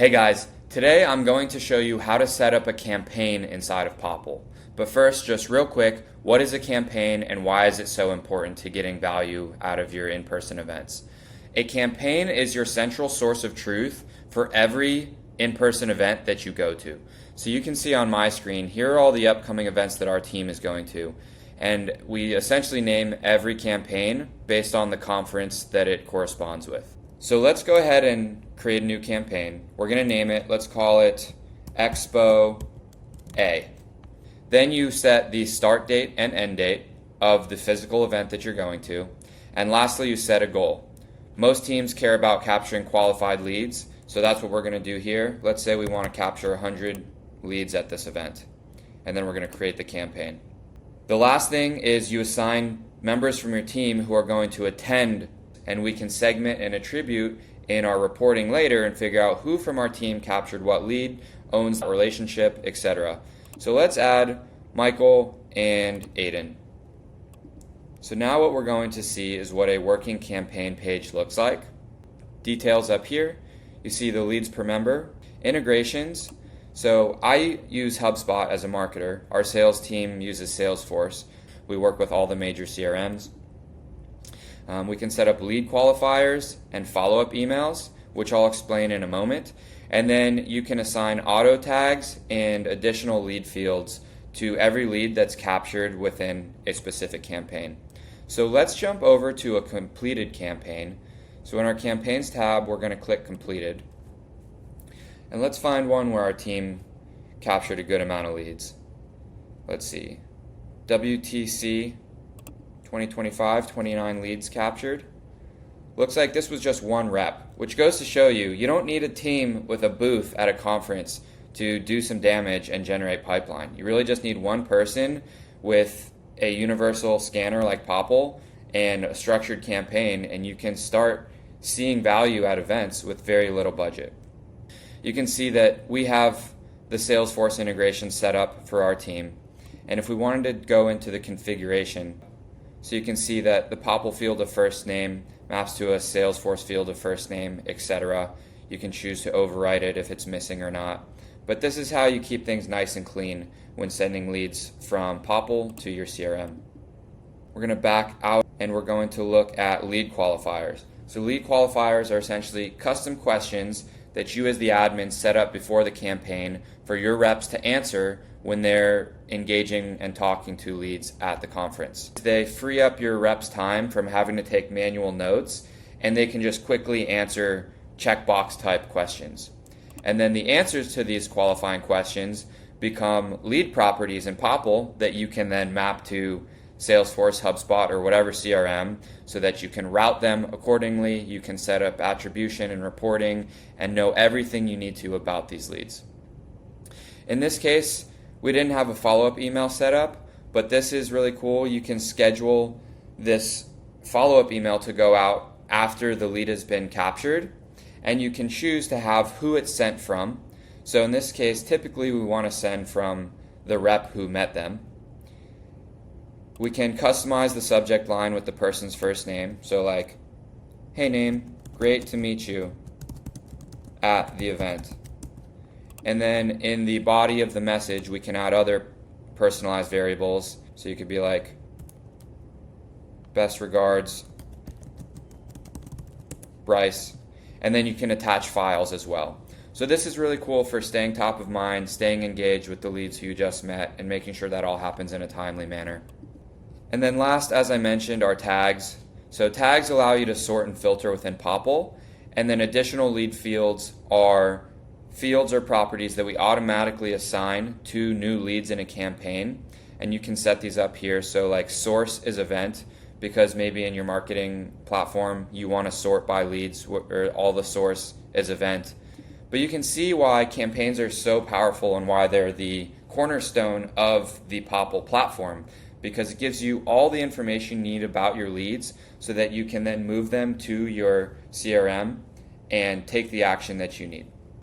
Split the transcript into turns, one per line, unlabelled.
Hey guys, today I'm going to show you how to set up a campaign inside of Popl. But first, just real quick, what is a campaign and why is it so important to getting value out of your in-person events? A campaign is your central source of truth for every in-person event that you go to. So you can see on my screen, here are all the upcoming events that our team is going to. And we essentially name every campaign based on the conference that it corresponds with. So let's go ahead and create a new campaign. We're going to name it, let's call it Expo A. Then you set the start date and end date of the physical event that you're going to. And lastly, you set a goal. Most teams care about capturing qualified leads, so that's what we're going to do here. Let's say we want to capture 100 leads at this event, and then we're going to create the campaign. The last thing is you assign members from your team who are going to attend, and we can segment and attribute in our reporting later and figure out who from our team captured what lead, owns the relationship, etc. So let's add Michael and Aiden. So now what we're going to see is what a working campaign page looks like. Details up here. You see the leads per member. Integrations. So I use HubSpot as a marketer. Our sales team uses Salesforce. We work with all the major CRMs. We can set up lead qualifiers and follow-up emails, which I'll explain in a moment. And then you can assign auto tags and additional lead fields to every lead that's captured within a specific campaign. So let's jump over to a completed campaign. So in our campaigns tab, we're going to click completed. And let's find one where our team captured a good amount of leads. Let's see. WTC 2025, 29 leads captured. Looks like this was just one rep, which goes to show you don't need a team with a booth at a conference to do some damage and generate pipeline. You really just need one person with a universal scanner like Popl and a structured campaign, and you can start seeing value at events with very little budget. You can see that we have the Salesforce integration set up for our team, and if we wanted to go into the configuration, so you can see that the Popl field of first name maps to a Salesforce field of first name, etc. You can choose to overwrite it if it's missing or not. But this is how you keep things nice and clean when sending leads from Popl to your CRM. We're going to back out and we're going to look at lead qualifiers. So lead qualifiers are essentially custom questions that you as the admin set up before the campaign for your reps to answer when they're engaging and talking to leads at the conference. They free up your reps' time from having to take manual notes, and they can just quickly answer checkbox type questions. And then the answers to these qualifying questions become lead properties in Popl that you can then map to Salesforce, HubSpot, or whatever CRM so that you can route them accordingly. You can set up attribution and reporting and know everything you need to about these leads. In this case, we didn't have a follow-up email set up, but this is really cool. You can schedule this follow-up email to go out after the lead has been captured, and you can choose to have who it's sent from. So in this case, typically we want to send from the rep who met them. We can customize the subject line with the person's first name. So like, hey name, great to meet you at the event. And then in the body of the message, we can add other personalized variables. So you could be like, best regards, Bryce. And then you can attach files as well. So this is really cool for staying top of mind, staying engaged with the leads who you just met, and making sure that all happens in a timely manner. And then last, as I mentioned, are tags. So tags allow you to sort and filter within Popl. And then additional lead fields are fields or properties that we automatically assign to new leads in a campaign. And you can set these up here. So like source is event, because maybe in your marketing platform you want to sort by leads, or all the source is event. But you can see why campaigns are so powerful and why they're the cornerstone of the Popl platform, because it gives you all the information you need about your leads so that you can then move them to your CRM and take the action that you need.